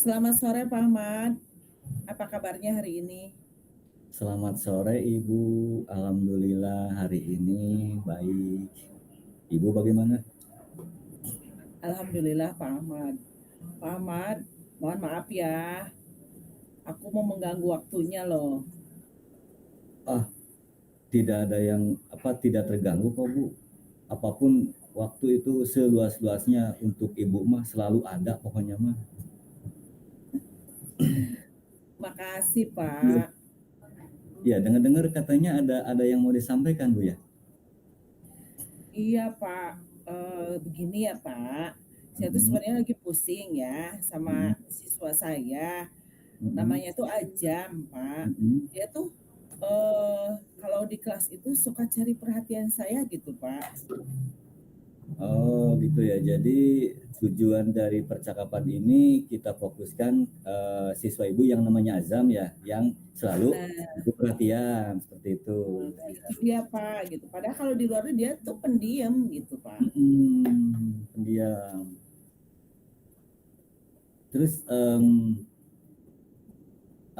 Selamat sore Pak Ahmad, apa kabarnya hari ini? Selamat sore Ibu, Alhamdulillah hari ini baik. Ibu bagaimana? Alhamdulillah Pak Ahmad. Pak Ahmad, mohon maaf ya, aku mau mengganggu waktunya loh. Ah, tidak ada yang tidak terganggu kok Bu. Apapun waktu itu seluas-luasnya untuk Ibu mah selalu ada pokoknya mah. Makasih Iya, Pak. ya dengar-dengar katanya ada yang mau disampaikan Bu ya. Iya Pak, begini ya Pak, saya tuh Mm-mm, sebenarnya lagi pusing ya sama mm-mm, siswa saya, mm-mm, namanya tuh Ajam Pak. mm-mm. Dia tuh eh, kalau di kelas itu suka cari perhatian saya gitu Pak. Oh gitu ya. Jadi tujuan dari percakapan ini kita fokuskan siswa ibu yang namanya Azam ya, yang selalu Nah, butuh perhatian seperti itu. itu dia Pak gitu. Padahal kalau di luar dia tuh pendiam gitu Pak. Pendiam. Terus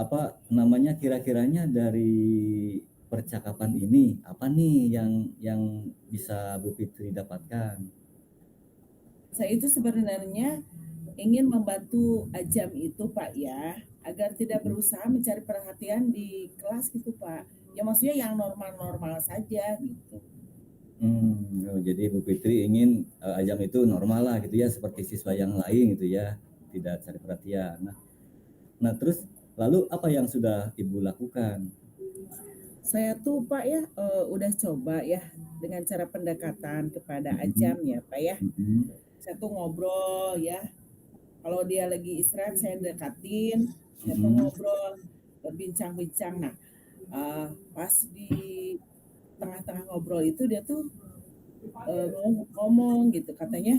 apa namanya kira-kiranya dari percakapan ini apa nih yang bisa Bu Fitri dapatkan? Saya itu sebenarnya ingin membantu Ajam itu Pak ya, agar tidak berusaha mencari perhatian di kelas gitu Pak. Ya maksudnya yang normal-normal saja gitu. Oh, jadi Bu Fitri ingin Ajam itu normal lah gitu ya, seperti siswa yang lain gitu ya, tidak cari perhatian. Nah, terus lalu apa yang sudah Ibu lakukan? Saya tuh Pak ya udah coba ya dengan cara pendekatan kepada Mhm, Ajam ya Pak ya. mhm, Saya tuh ngobrol ya. Kalau dia lagi istirahat saya dekatin, saya tuh mhm, ngobrol, berbincang-bincang. Nah, pas di tengah-tengah ngobrol itu dia tuh ngomong gitu katanya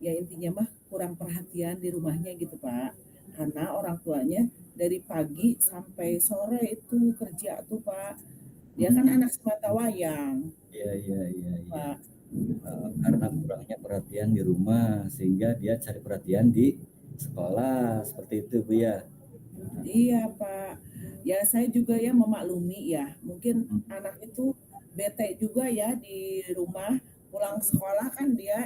ya intinya mah kurang perhatian di rumahnya gitu Pak, karena orang tuanya dari pagi sampai sore itu kerja tuh Pak, dia kan mhm. anak semata wayang Iya, iya, iya, iya. Pak. Karena kurangnya perhatian di rumah sehingga dia cari perhatian di sekolah seperti itu Bu ya. Iya Pak, ya saya juga ya memaklumi ya mungkin Mhm, anak itu bete juga ya di rumah, pulang sekolah kan dia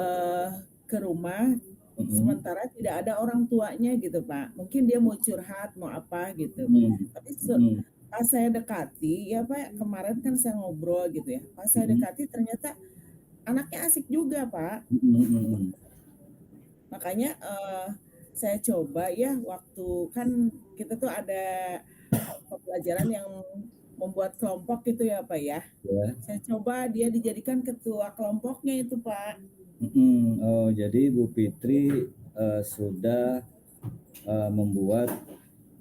eh, ke rumah mhm, sementara tidak ada orang tuanya gitu Pak. Mungkin dia mau curhat, mau apa gitu. mhm, Tapi mhm, pas saya dekati, ya Pak, kemarin kan saya ngobrol gitu ya. Pas saya mhm, dekati ternyata anaknya asik juga Pak. mhm, mhm. Makanya saya coba ya waktu kan kita tuh ada pembelajaran yang membuat kelompok gitu ya Pak ya. Ya. Saya coba dia dijadikan ketua kelompoknya itu Pak. Oh, jadi Bu Fitri sudah membuat,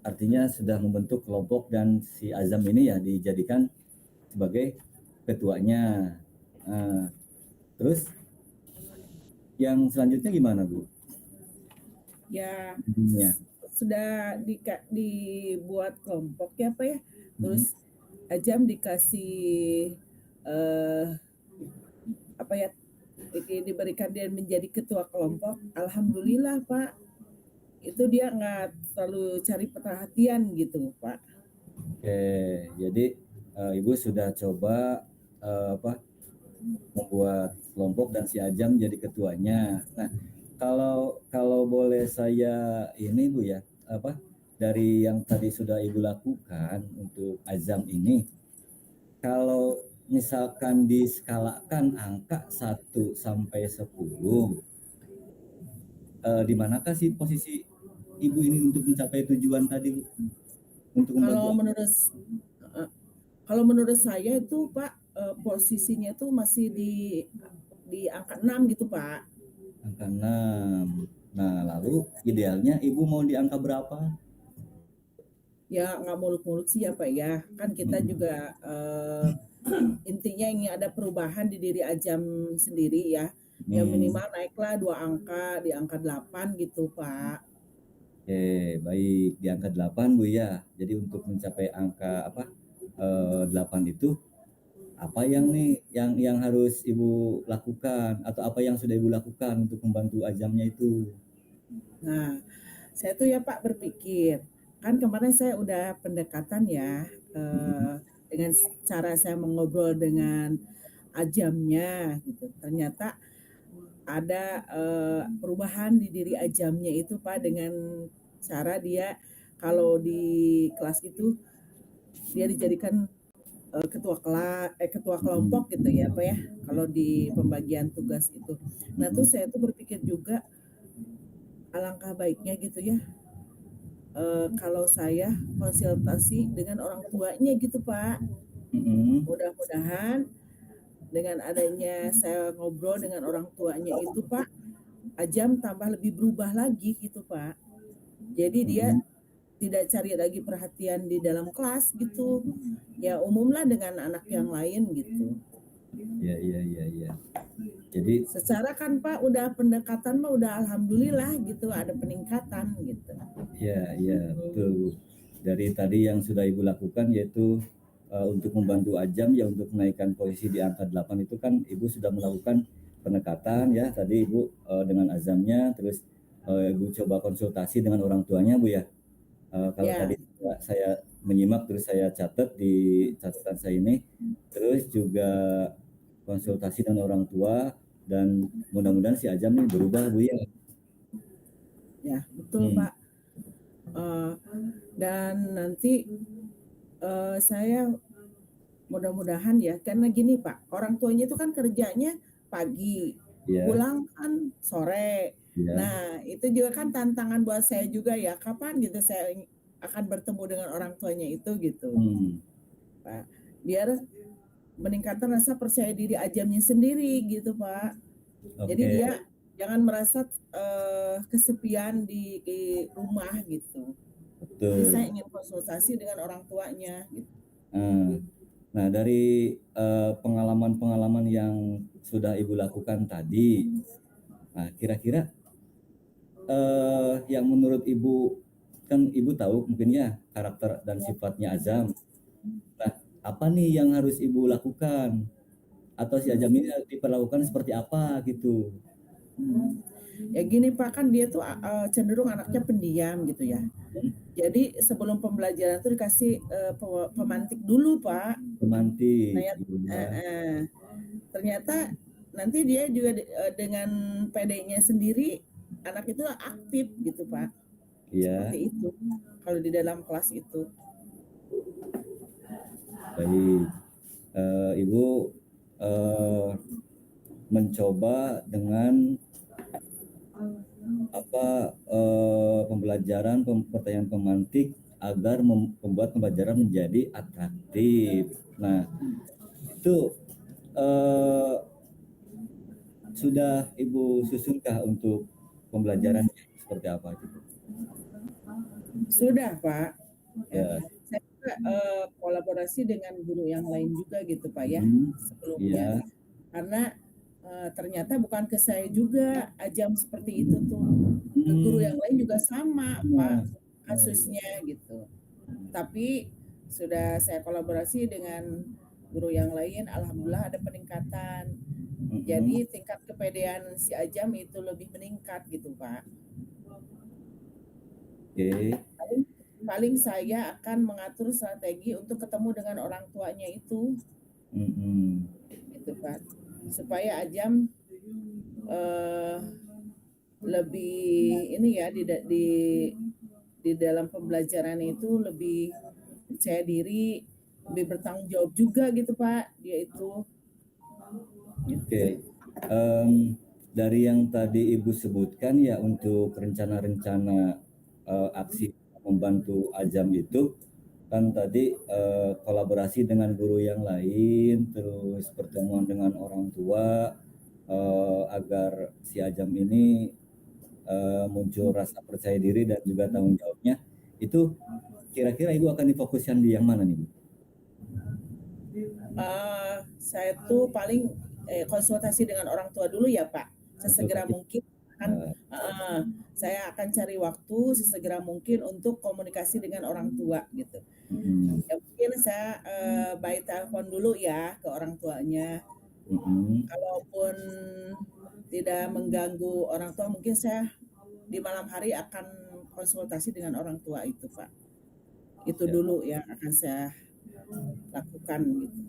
artinya sudah membentuk kelompok dan si Azam ini ya dijadikan sebagai ketuanya. Eh, Terus yang selanjutnya gimana Bu? Ya Ya. sudah dibuat kelompok ya Pak ya. Mhm. Terus Ajam dikasih eh, apa ya diberikan dia menjadi ketua kelompok. Alhamdulillah Pak. Itu dia nggak terlalu cari perhatian gitu Pak. Oke, jadi Ibu sudah coba membuat kelompok dan si Ajam jadi ketuanya. Nah, kalau kalau boleh saya ini Bu ya, dari yang tadi sudah Ibu lakukan untuk Azam ini, kalau misalkan diskalakan angka 1 sampai 10, di manakah sih posisi Ibu ini untuk mencapai tujuan tadi Bu? Untuk Kalau membantu menurut eh, kalau menurut saya itu Pak posisinya tuh masih di angka 6 gitu Pak. angka 6. Nah, lalu idealnya Ibu mau di angka berapa? Ya nggak muluk-muluk sih ya Pak ya. Kan kita Mm-mm. juga intinya ingin ada perubahan di diri Ajam sendiri ya. Ya Hmm. minimal naiklah 2 angka di angka 8 gitu Pak. Oke, baik. Di angka 8 Bu ya. Jadi untuk mencapai angka 8 itu apa yang nih yang harus Ibu lakukan atau apa yang sudah Ibu lakukan untuk membantu Ajamnya itu? Nah, saya tuh ya Pak berpikir, kan kemarin saya udah pendekatan ya, dengan cara saya mengobrol dengan ajamnya gitu. Ternyata ada, perubahan di diri ajamnya itu Pak dengan cara dia kalau di kelas itu dia dijadikan, ketua Mm-mm. kelompok gitu ya Pak ya, kalau di pembagian tugas itu. Nah tuh Mm-mm. saya tuh berpikir juga alangkah baiknya gitu ya, kalau saya konsultasi dengan orang tuanya gitu Pak. Mm-mm. Mudah-mudahan dengan adanya saya ngobrol dengan orang tuanya itu Pak, Ajam tambah lebih berubah lagi gitu Pak. Jadi dia Mm-mm. tidak cari lagi perhatian di dalam kelas gitu. Ya umumlah dengan anak yang lain gitu. Ya, ya, ya, ya. Jadi Secara kan Pak udah pendekatan mah udah alhamdulillah gitu ada peningkatan gitu. ya, ya, betul, Bu. Dari tadi yang sudah Ibu lakukan yaitu untuk membantu Ajam ya untuk menaikkan posisi di angka 8 itu kan Ibu sudah melakukan pendekatan ya tadi Ibu dengan azamnya terus Ibu coba konsultasi dengan orang tuanya Bu ya. Kalau Ya, tadi saya menyimak terus saya catat di catatan saya ini terus juga konsultasi dengan orang tua dan mudah-mudahan si Ajam nih berubah Bu ya. ya betul Hmm. Pak. Eh, dan nanti saya mudah-mudahan ya, karena gini Pak, orang tuanya itu kan kerjanya pagi, Ya, pulang kan sore. ya. Nah, itu juga kan tantangan buat saya juga ya, kapan gitu saya akan bertemu dengan orang tuanya itu gitu, Hmm. Pak. Biar meningkatkan rasa percaya diri ajamnya sendiri gitu, Pak. Jadi Oke, dia jangan merasa kesepian di rumah gitu. Jadi saya betul. ingin konsultasi dengan orang tuanya gitu. Eh, Nah, dari pengalaman-pengalaman yang sudah Ibu lakukan tadi, nah, kira-kira yang menurut Ibu, kan Ibu tahu mungkin ya karakter dan sifatnya Azam. Nah, apa nih yang harus Ibu lakukan? Atau si Azam ini harus diperlakukan seperti apa gitu? Hmm. Ya gini Pak, kan dia tuh cenderung anaknya pendiam gitu ya. Hmm? Jadi sebelum pembelajaran tuh dikasih pemantik dulu Pak. Romantis Ternyata, gitu ya. ternyata nanti dia juga dengan PD-nya sendiri anak itu aktif gitu Pak. Iya, Seperti itu kalau di dalam kelas itu. baik. Ibu eh, mencoba dengan apa pembelajaran pertanyaan pemantik agar membuat pembelajaran menjadi atraktif. Nah, itu eh, sudah Ibu susunkah untuk pembelajaran seperti apa gitu? Sudah Pak. Ya. Ya, Saya juga kolaborasi dengan guru yang lain juga gitu Pak ya hmm, sebelumnya. ya, Karena ternyata bukan ke saya juga ajam seperti itu tuh. Ke guru hmm, yang lain juga sama, Pak, nah, oh, iya. kasusnya gitu. Tapi sudah saya kolaborasi dengan guru yang lain, alhamdulillah ada peningkatan. Mm-mm. Jadi tingkat kepedean si Ajam itu lebih meningkat gitu, Pak. Oke, Paling, paling saya akan mengatur strategi untuk ketemu dengan orang tuanya itu, mm-mm. gitu, Pak. Supaya Ajam eh, lebih ini ya di dalam pembelajaran itu lebih percaya diri, lebih bertanggung jawab juga gitu Pak, dia itu Oke. gitu. Dari yang tadi Ibu sebutkan ya untuk rencana-rencana aksi membantu Ajam itu kan tadi kolaborasi dengan guru yang lain, terus pertemuan dengan orang tua agar si Ajam ini muncul rasa percaya diri dan juga tanggung jawabnya. Itu kira-kira Ibu akan difokuskan di yang mana nih, Bu? Saya tuh paling konsultasi dengan orang tua dulu ya Pak, sesegera Konsultasi. mungkin kan saya akan cari waktu sesegera mungkin untuk komunikasi dengan orang tua gitu. Mm-mm. Ya mungkin saya by telepon dulu ya ke orang tuanya. Mm-mm. Kalaupun tidak mengganggu orang tua, mungkin saya di malam hari akan konsultasi dengan orang tua itu, Pak. Itu Ya. dulu yang akan saya lakukan gitu.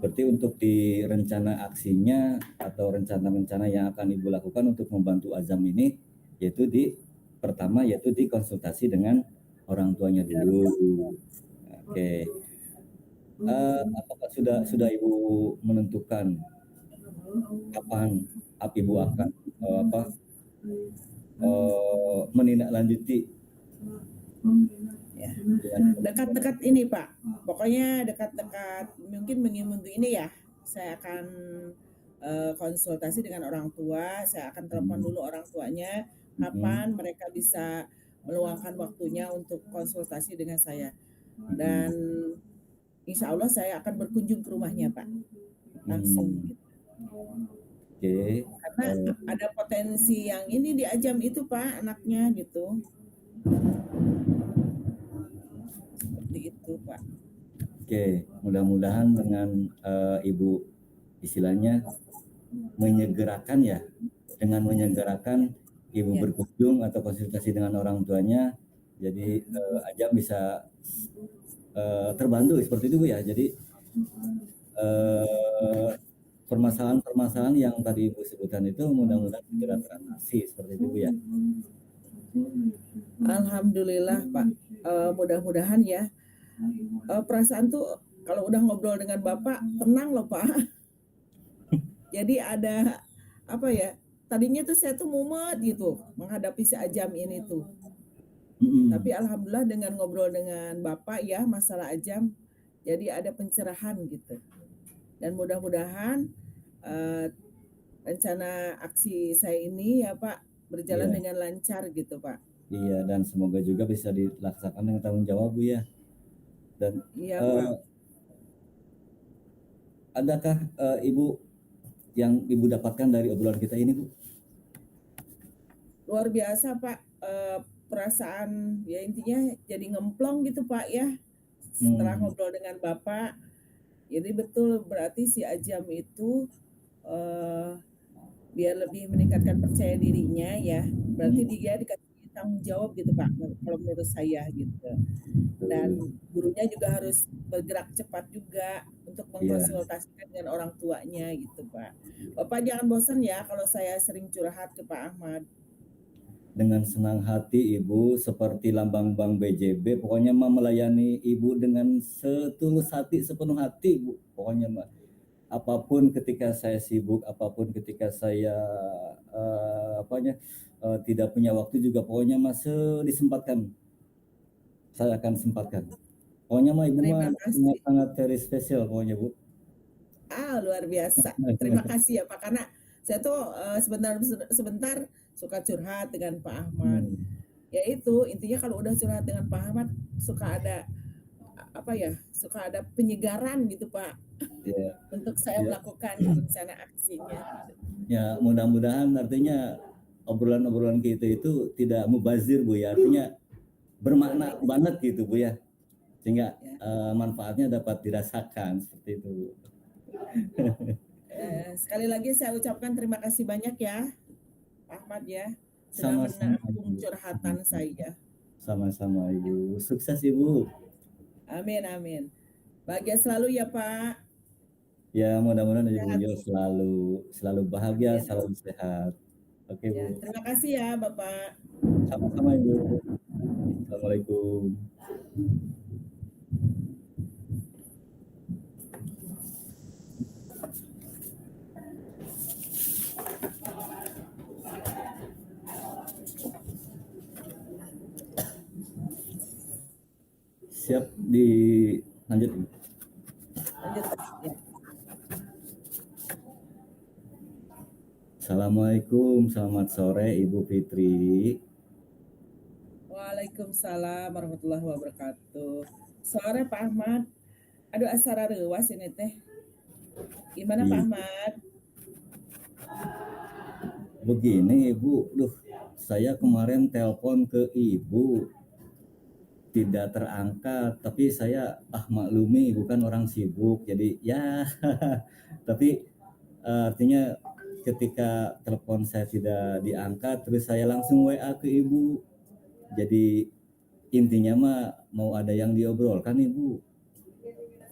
Berarti untuk di rencana aksinya atau rencana-rencana yang akan Ibu lakukan untuk membantu Azam ini, yaitu pertama yaitu dikonsultasi dengan orang tuanya dulu. Oke. Apakah sudah Ibu menentukan kapan Ibu akan menindaklanjuti Ya. dengan Dekat-dekat ini, Pak. Pokoknya dekat-dekat mungkin minggu ini ya, saya akan konsultasi dengan orang tua. Saya akan telepon dulu orang tuanya kapan mereka bisa meluangkan waktunya untuk konsultasi dengan saya. Dan insya Allah saya akan berkunjung ke rumahnya, Pak. Langsung gitu. Oke. Karena ada potensi yang ini di Ajam itu, Pak, anaknya gitu. Seperti itu, Pak. Oke, mudah-mudahan dengan Ibu istilahnya menyegerakan ya, dengan menyegerakan Ibu Ya. berkunjung atau konsultasi dengan orang tuanya, jadi Ajam bisa terbantu seperti itu Bu ya. Jadi permasalahan-permasalahan yang tadi Ibu sebutkan itu mudah-mudahan segera teratasi seperti itu Bu ya. Alhamdulillah, Pak. Mudah-mudahan ya. Perasaan tuh kalau udah ngobrol dengan Bapak tenang loh, Pak. Jadi ada apa ya? Tadinya tuh saya tuh mumet gitu menghadapi si Ajam ini tuh. Tapi alhamdulillah dengan ngobrol dengan Bapak ya masalah Ajam, jadi ada pencerahan gitu. Dan mudah-mudahan rencana aksi saya ini ya Pak berjalan dengan lancar gitu, Pak. Iya, dan semoga juga bisa dilaksanakan dengan tanggung jawab Bu ya. Dan Iya, Pak. adakah Ibu yang Ibu dapatkan dari obrolan kita ini Bu? Luar biasa, Pak. Perasaan ya intinya jadi ngemplong gitu, Pak ya. Setelah ngobrol dengan Bapak, jadi betul berarti si Ajam itu biar lebih meningkatkan percaya dirinya ya. Berarti dia dikasih tanggung jawab gitu, Pak. Kalau menurut saya gitu. Dan gurunya juga harus bergerak cepat juga untuk mengkonsultasikan dengan orang tuanya gitu, Pak. Bapak jangan bosan ya kalau saya sering curhat ke Pak Ahmad. Dengan senang hati Ibu, seperti lambang Bank BJB, pokoknya mah melayani Ibu dengan setulus hati, sepenuh hati Bu. Pokoknya mah apapun ketika saya sibuk, apapun ketika saya tidak punya waktu juga, pokoknya mah disempatkan saya akan sempatkan. Pokoknya mah Ibu mah sangat very spesial pokoknya Bu. Luar biasa. Terima kasih ya Pak, karena saya tuh sebentar suka curhat dengan Pak Ahmad. Ya itu intinya kalau udah curhat dengan Pak Ahmad suka ada suka ada penyegaran gitu Pak. Untuk saya melakukan rencana aksinya. Ya mudah-mudahan artinya obrolan-obrolan kita itu tidak mubazir Bu ya, artinya bermakna banget gitu Bu ya, sehingga manfaatnya dapat dirasakan seperti itu Bu. Sekali lagi saya ucapkan terima kasih banyak ya Pak Ahmad ya sudah menampung curhatan saya. Sama-sama Ibu, sukses Ibu. Amin amin. Bahagia selalu ya Pak. Ya mudah-mudahan Ibu selalu bahagia, selalu sehat. Oke Bu. Terima kasih ya Bapak. Sama-sama Ibu. Assalamualaikum. Siap lanjut. Assalamualaikum, selamat sore Ibu Fitri. Waalaikumsalam warahmatullahi wabarakatuh. Sore Pak Ahmad. Aduh asara rewas ini teh. Gimana Pak Ahmad? Begini Ibu, saya kemarin telepon ke Ibu tidak terangkat, tapi saya maklumi Ibu kan orang sibuk, jadi ya tapi artinya ketika telepon saya tidak diangkat, terus saya langsung WA ke ibu. Jadi intinya mah mau ada yang diobrolkan ibu.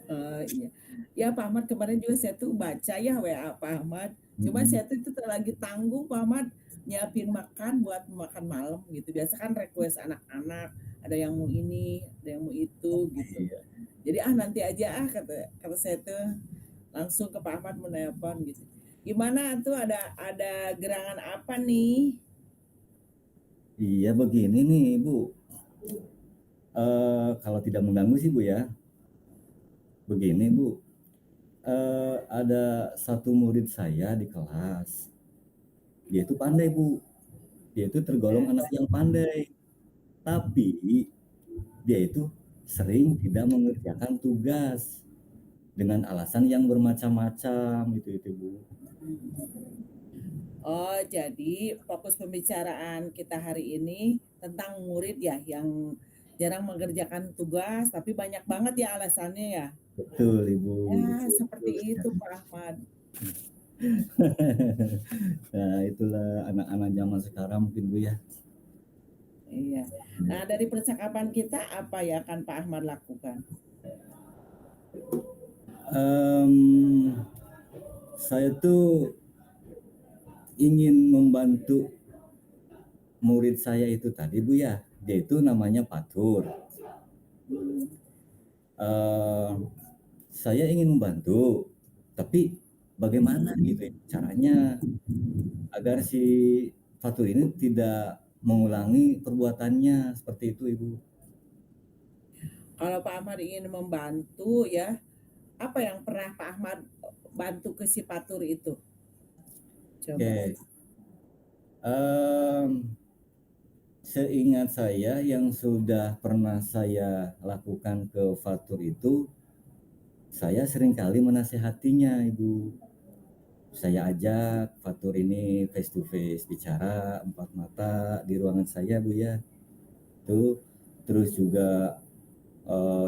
Iya. Ya Pak Ahmad kemarin juga saya tuh baca ya WA Pak Ahmad. Cuma Mm-mm. saya tuh itu lagi tanggung Pak Ahmad nyiapin makan buat makan malam gitu. Biasa kan request anak-anak, ada yang mau ini, ada yang mau itu gitu. Iya. Jadi nanti aja kata kata saya tuh langsung ke Pak Ahmad menelpon gitu. Gimana tuh ada gerangan apa nih? Iya begini nih ibu. Kalau tidak mengganggu sih bu ya. Begini bu. Ada satu murid saya di kelas. Dia itu pandai bu. Dia itu tergolong anak yang pandai. Tapi dia itu sering tidak mengerjakan tugas dengan alasan yang bermacam-macam gitu itu bu. Oh, jadi fokus pembicaraan kita hari ini tentang murid ya yang jarang mengerjakan tugas, tapi banyak banget ya alasannya ya. Betul ibu. Ya, Betul, seperti betul itu sekali. Pak Ahmad. Nah itulah anak-anak zaman sekarang mungkin bu ya. Iya. Nah, dari percakapan kita apa ya akan Pak Ahmad lakukan? Em, saya tuh ingin membantu murid saya itu tadi bu ya. Dia itu namanya Fatur. Eh, saya ingin membantu, tapi bagaimana gitu ya caranya agar si Fatur ini tidak mengulangi perbuatannya seperti itu ibu. Kalau Pak Ahmad ingin membantu ya, apa yang pernah Pak Ahmad bantu ke si Patur itu? Coba. Oke. Em, Seingat saya yang sudah pernah saya lakukan ke Fatur itu, saya seringkali menasehatinya ibu. Saya ajak Fatur ini face to face bicara empat mata di ruangan saya bu ya. Tuh terus juga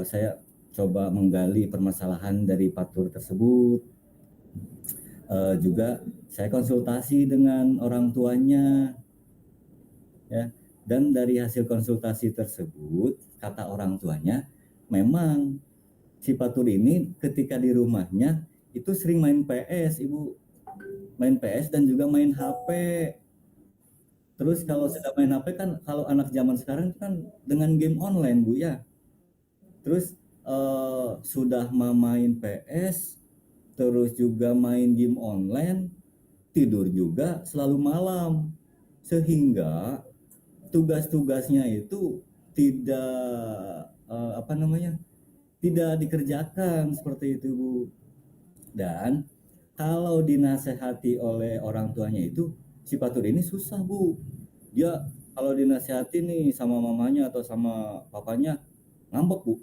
saya coba menggali permasalahan dari Fatur tersebut. Juga saya konsultasi dengan orang tuanya ya. Dan dari hasil konsultasi tersebut kata orang tuanya memang si Fatur ini ketika di rumahnya itu sering main PS ibu, main PS dan juga main HP. Terus kalau sudah main HP kan kalau anak zaman sekarang kan dengan game online bu ya. Terus sudah main PS, terus juga main game online, tidur juga selalu malam. Sehingga tugas-tugasnya itu tidak apa namanya? Tidak dikerjakan seperti itu bu. Dan kalau dinasehati oleh orang tuanya itu si Fatur ini susah bu. Dia kalau dinasehati nih sama mamanya atau sama papanya ngambek bu,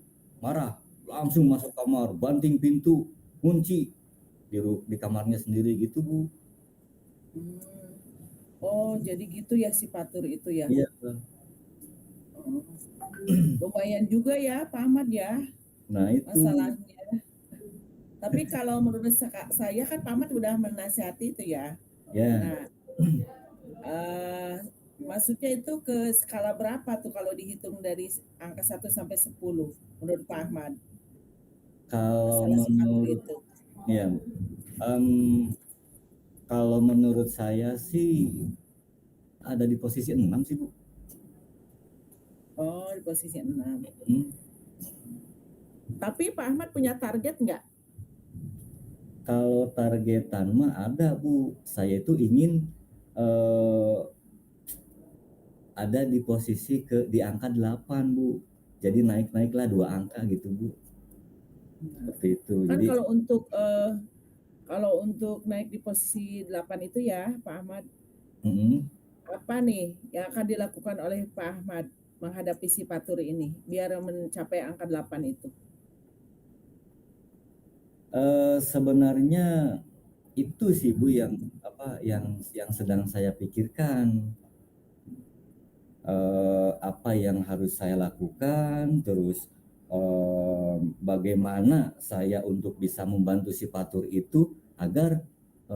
marah, langsung masuk kamar, banting pintu, kunci di kamarnya sendiri gitu bu. Hmm. Oh, jadi gitu ya si Patur itu ya. Iya. Oh, lumayan juga ya Pak Ahmad ya Nah itu masalahnya. Tapi kalau menurut saya kan Pak Ahmad udah menasihati itu ya. ya. Nah, eh, maksudnya itu ke skala berapa tuh kalau dihitung dari angka 1 sampai 10 menurut Pak Ahmad Kalau masalah si Patur menurut itu? ya, em, kalau menurut saya sih ada di posisi 6 sih bu. Oh, di posisi 6. Hmm. Tapi Pak Ahmad punya target nggak? Kalau targetan mah ada bu. Saya itu ingin eh, ada di posisi di angka 8 bu. Jadi naik-naiklah 2 angka gitu bu. Seperti itu. Kan Jadi kalau untuk naik di posisi 8 itu ya Pak Ahmad, mm, apa nih yang akan dilakukan oleh Pak Ahmad menghadapi si Patur ini biar mencapai angka 8 itu? sebenarnya itu sih bu yang apa yang sedang saya pikirkan. Apa yang harus saya lakukan, terus bagaimana saya untuk bisa membantu si Fatur itu agar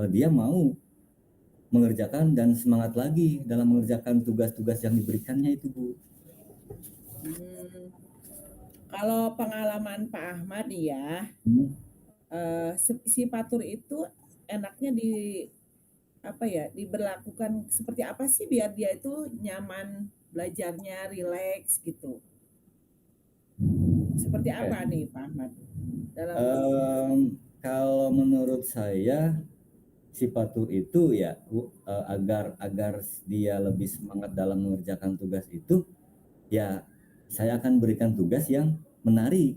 dia mau mengerjakan dan semangat lagi dalam mengerjakan tugas-tugas yang diberikannya itu, Bu. Kalau pengalaman Pak Ahmad ya, si Patur itu enaknya diberlakukan seperti apa sih biar dia itu nyaman belajarnya, rileks gitu. Seperti apa nih Pak Ahmad? Kalau menurut saya si Patur itu ya agar dia lebih semangat dalam mengerjakan tugas itu, ya saya akan berikan tugas yang menarik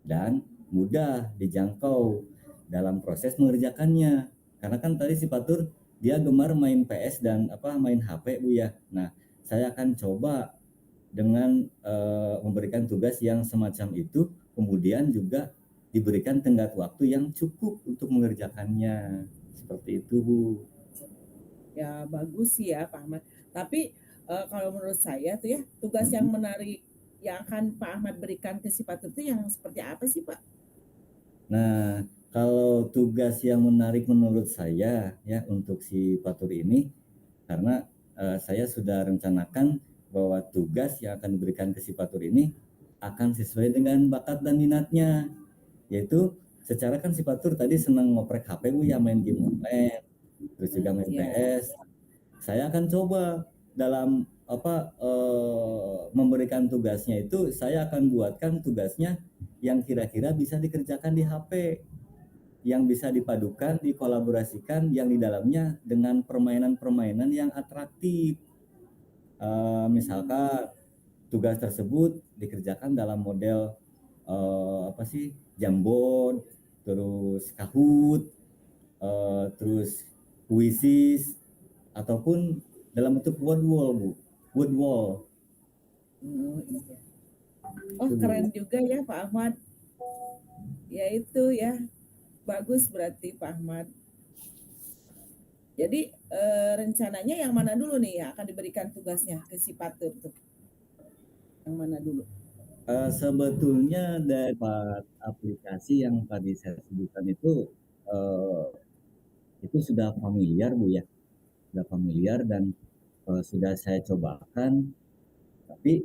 dan mudah dijangkau dalam proses mengerjakannya. Karena kan tadi si Patur dia gemar main PS dan main HP, Bu ya. Nah, saya akan coba dengan memberikan tugas yang semacam itu, kemudian juga diberikan tenggat waktu yang cukup untuk mengerjakannya. Seperti itu, Bu. Ya bagus sih ya Pak Ahmad. Tapi kalau menurut saya tuh ya tugas yang menarik yang akan Pak Ahmad berikan ke si Patur itu yang seperti apa sih Pak? Nah, kalau tugas yang menarik menurut saya ya untuk si Patur ini, karena saya sudah rencanakan bahwa tugas yang akan diberikan ke si Patur ini akan sesuai dengan bakat dan minatnya. Yaitu secara kan si Patur tadi senang ngoprek HP, Bu ya, main game online, terus juga main PS. Saya akan coba dalam memberikan tugasnya itu, saya akan buatkan tugasnya yang kira-kira bisa dikerjakan di HP, yang bisa dipadukan, dikolaborasikan, yang di dalamnya dengan permainan-permainan yang atraktif. Misalkan tugas tersebut dikerjakan dalam model Jambon, terus Kahoot, terus Quizzes, ataupun dalam bentuk wood wall, Bu. Wood wall. Iya. Oh keren juga ya Pak Ahmad. Ya itu ya bagus berarti Pak Ahmad. Jadi rencananya yang mana dulu nih yang akan diberikan tugasnya ke si Patur tuh? Yang mana dulu? Sebetulnya dapat aplikasi yang tadi saya sebutkan itu sudah familiar, Bu ya. Sudah familiar dan sudah saya cobakan, tapi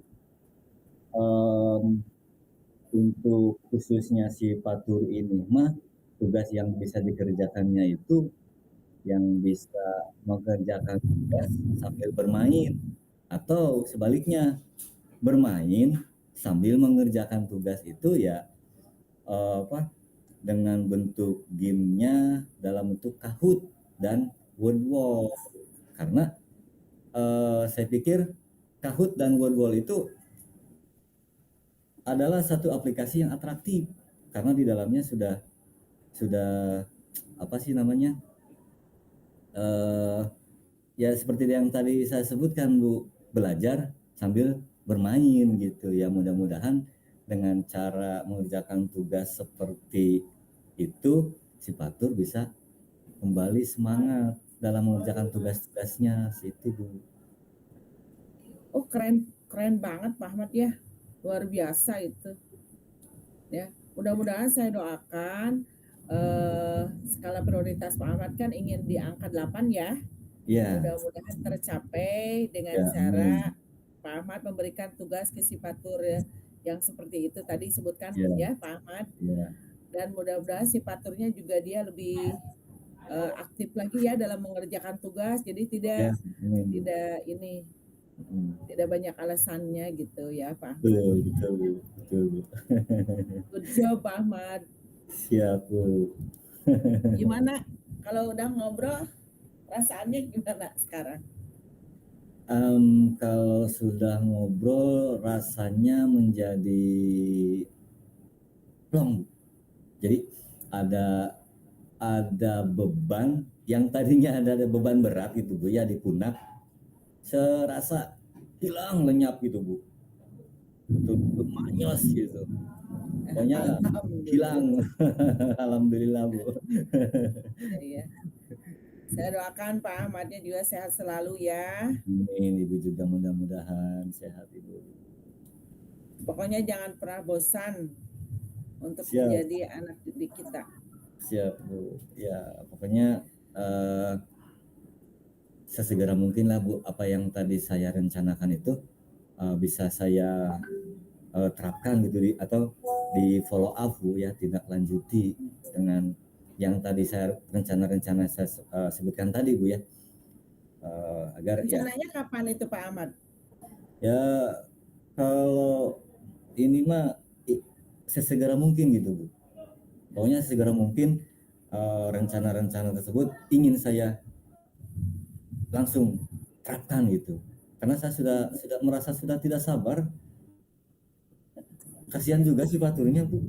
untuk khususnya si Patur ini mah tugas yang bisa dikerjakannya itu yang bisa mengerjakan tugas sambil bermain, atau sebaliknya bermain sambil mengerjakan tugas itu ya dengan bentuk gamenya dalam bentuk Kahoot dan Wordwall. Karena saya pikir Kahoot dan Wordwall itu adalah satu aplikasi yang atraktif karena di dalamnya sudah ya seperti yang tadi saya sebutkan, Bu, belajar sambil bermain gitu ya. Mudah-mudahan dengan cara mengerjakan tugas seperti itu si Patur bisa kembali semangat dalam mengerjakan tugas-tugasnya situ, Bu. Oh keren banget Pak Ahmad ya, luar biasa itu. Ya mudah-mudahan saya doakan skala prioritas Pak Ahmad kan ingin di angka 8 ya. Ya. Mudah-mudahan tercapai dengan Ya, cara Pak Ahmad memberikan tugas ke si Patur ya, yang seperti itu tadi sebutkan ya Pak Ahmad. Ya. Dan mudah-mudahan si Paturnya juga dia lebih aktif lagi ya dalam mengerjakan tugas. Jadi tidak banyak alasannya gitu ya Pak Ahmad. Betul. Good job Pak Ahmad. Siap, Bu. Gimana kalau udah ngobrol perasaannya gimana sekarang? Kalau sudah ngobrol rasanya menjadi plong. Jadi ada beban yang tadinya ada beban berat gitu, Bu ya, di pundak, serasa hilang lenyap gitu, Bu. Itu manyos gitu. Pokoknya hilang. Alhamdulillah, Bu. Iya. Saya doakan Pak Ahmadnya juga sehat selalu ya. Amin, Ibu juga mudah-mudahan sehat, Ibu. Pokoknya jangan pernah bosan untuk Siap. menjadi anak didik kita. Siap, Bu. Ya, pokoknya sesegera mungkin lah Bu, apa yang tadi saya rencanakan itu bisa saya terapkan gitu atau di follow up Bu ya, tindak lanjuti dengan yang tadi saya rencana-rencana saya sebutkan tadi Bu ya, agar ya Rencananya kapan itu Pak Ahmad? ya kalau ini mah sesegera mungkin gitu Bu, pokoknya sesegera mungkin rencana-rencana tersebut ingin saya langsung terapkan gitu, karena saya sudah merasa sudah tidak sabar. Kasihan juga si Faturnya Bu.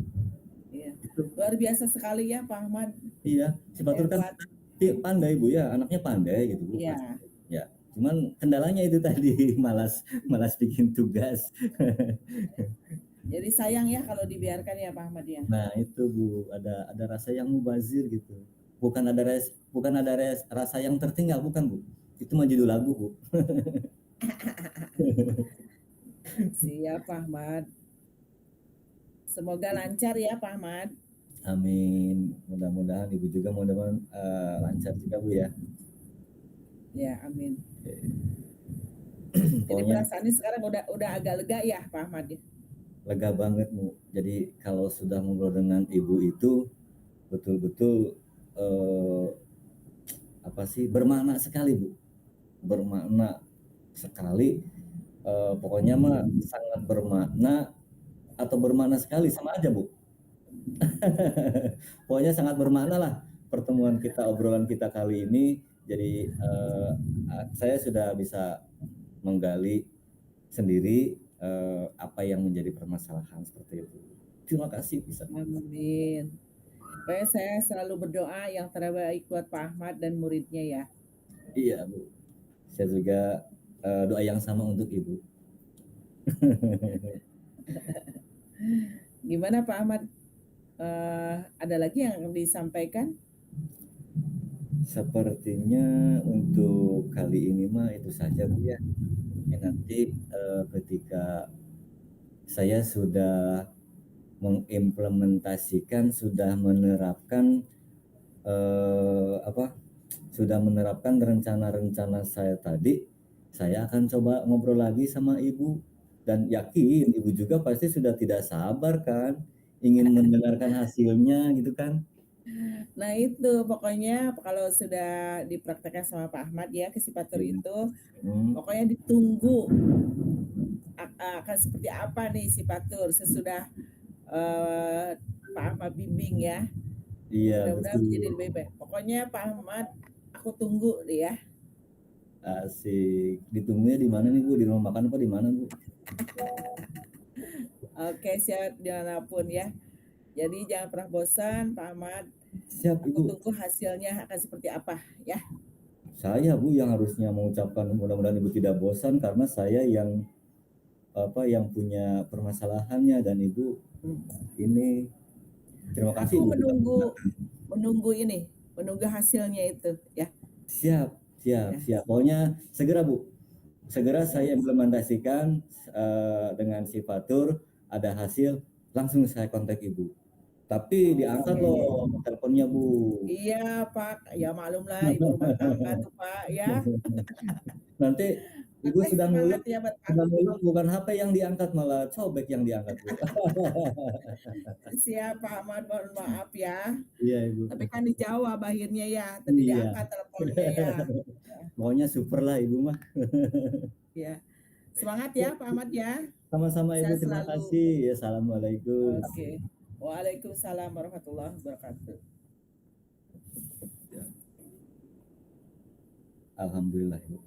Iya. Gitu. Luar biasa sekali ya Pak Ahmad. Iya, si Fatur kan Hebat. pandai Bu ya, anaknya pandai gitu Bu. Iya. Ya, cuman kendalanya itu tadi malas malas bikin tugas. Jadi sayang ya kalau dibiarkan ya Pak Ahmad ya. Nah itu Bu, ada rasa yang mubazir gitu. Bukan ada rasa yang tertinggal, bukan Bu. Itu mah judul lagu Bu. Siap Pak Ahmad. Semoga lancar ya Pak Ahmad. Amin. Mudah-mudahan Ibu juga mudah-mudahan lancar juga Bu ya. Ya, amin. Jadi Pokoknya perasaannya sekarang udah agak lega ya Pak Ahmad ya. lega banget Bu. Jadi kalau sudah ngobrol dengan Ibu itu betul-betul apa sih, bermakna sekali Bu. Bermakna sekali. Pokoknya mah sangat bermakna atau bermakna sekali sama aja Bu. Pokoknya sangat bermakna lah pertemuan kita, obrolan kita kali ini. Jadi saya sudah bisa menggali sendiri apa yang menjadi permasalahan seperti itu. Terima kasih bisa. Amin. Pokoknya saya selalu berdoa yang terbaik buat Pak Ahmad dan muridnya ya. Iya Bu. Saya juga doa yang sama untuk Ibu. Gimana Pak Ahmad? Ada lagi yang disampaikan? Sepertinya untuk kali ini mah itu saja Bu ya. Nanti ketika saya sudah mengimplementasikan, sudah menerapkan sudah menerapkan rencana-rencana saya tadi, saya akan coba ngobrol lagi sama Ibu dan yakin Ibu juga pasti sudah tidak sabar kan ingin mendengarkan hasilnya gitu kan. Nah itu pokoknya kalau sudah dipraktekkan sama Pak Ahmad ya ke Sipatur itu, pokoknya ditunggu akan seperti apa nih Sipatur sesudah Pak Ahmad bimbing ya. Iya Mudah-mudahan menjadi betul. lebih baik. Pokoknya Pak Ahmad, aku tunggu deh ya. Asik. Ditunggunya di mana nih Bu? Di rumah makan apa di mana Bu? Oke, siap dimanapun ya. Jadi jangan pernah bosan, Pak Ahmad. Siap Aku Ibu. tunggu hasilnya akan seperti apa ya. Saya Bu yang harusnya mengucapkan mudah-mudahan Ibu tidak bosan karena saya yang punya permasalahannya dan Ibu ini. Terima kasih Aku Ibu. menunggu hasilnya itu ya. Siap, siap, Ya. siap. Pokoknya segera Bu. Segera saya implementasikan dengan si Fatur, ada hasil, langsung saya kontak Ibu. Tapi diangkat loh teleponnya Bu. Iya Pak, ya maklum lah ibu rumah tangga tuh Pak ya. Nanti Ibu Oke, semangat ya buat Pak. sedang ngulek bukan HP yang diangkat malah cobek yang diangkat Bu. Siap Pak Ahmad, mohon maaf ya. Iya Ibu. Tapi kan dijawab akhirnya ya, tadi Iya. diangkat teleponnya ya. Pokoknya super lah Ibu mah. Ya. Semangat ya Pak Ahmad ya. Sama-sama Ibu, Sehat terima selalu. kasih. Ya, assalamualaikum. Oke. Waalaikumsalam warahmatullahi wabarakatuh. Alhamdulillah Ibu.